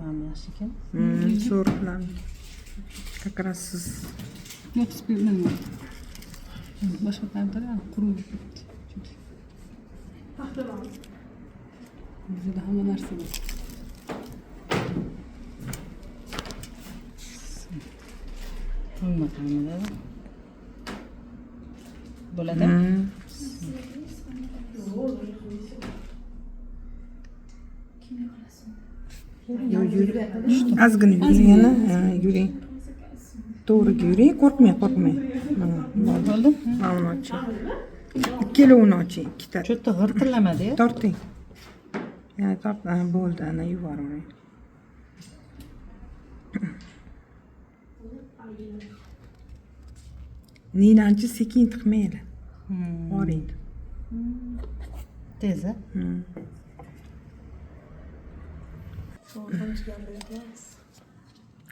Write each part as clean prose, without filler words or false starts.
ham yaxshi ekan. Zo'r bilan. Как раз siz Yo'q, spirtman yo'q. Boshqa qayerda quruq. Bizda hamma narsa bor. Bunga qanday bo'ladi? ozgina yuring yana, yuring. To'g'riga yuring, qo'rqmang. Bo'ldi? Mana oching. Ikkalovini oching, ikkita. Cho'tta g'irtillamadi-ya. Torting. Yana tort, bo'ldi, ana yuboravering. Ninanchi sekin tiqmaydi. Boring. Tez-a?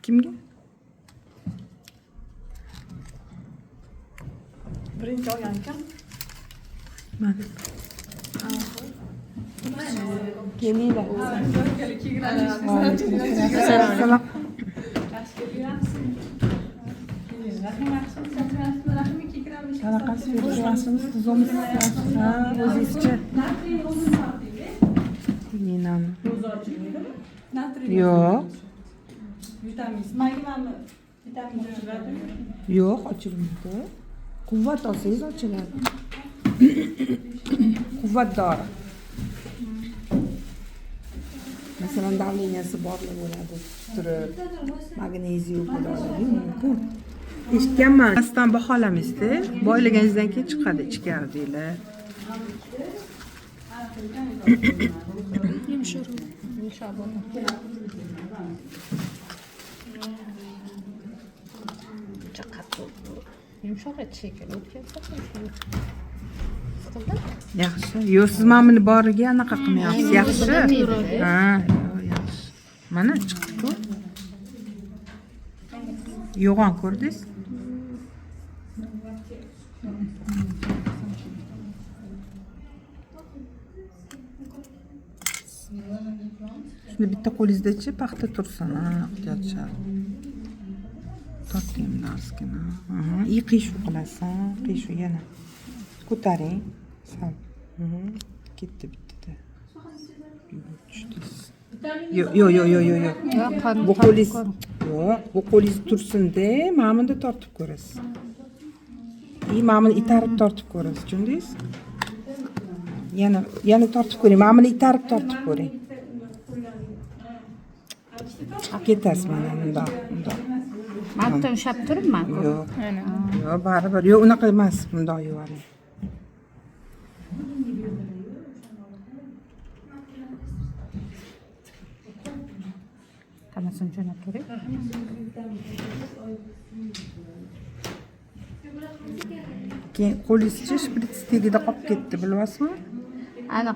Kimga? Birinchi olgan ekan. Mana. Kelinglar. Assalom. Qanaqasi berishmasimiz, tuzimiz. Ha, o'zingizcha. Ninani. Yo'q. Vitamin. Magnami vitamin ochiladi. Yo'q, ochilmaydi. Quvvat olsangiz ochiladi. Quvvat dori. Masalan, davleniyasi borlar bo'ladi, turib, magneziy bo'ladi, mumkin. Eshitganman. Asdan baholamizda, boylaganingizdan keyin chiqadi ichkari deylar. Yumshoq shekilli o'tkazsa. Yaxshi. Yo'q, siz mana buni boriga anaqa qilmayapsiz. Yaxshi. Ha, yaxshi. Mana chiqdi-ku. Yo'g'on ko'rdingiz? Shuni bitta qo'lingizda-chi paxta tursin, ha, ehtiyotshar. Torting ozgina. I qiyshuv qilasan, qiyshuv yana. Ko'taring. Sal. Ketdi bittada. Yo'q. Bu qo'lingiz. Yo'q, bu qo'lingiz tursin-da, mana bunda tortib ko'rasiz. Mana buni itarib tortib ko'rasiz, tushundingiz? Yana tortib ko'ring. Mana buni itarib tortib ko'ring. Ketasiz mana bundoq. Bitta ushlab turibman. Yo'q. Yo'q, baribir. Yo'q, unaqa emas, bundoq yuvaring. Qanasini jo'nab turing. Keyin qo'lingizchi shprits tagida qolib ketdi, bilyapsizmi? Aniq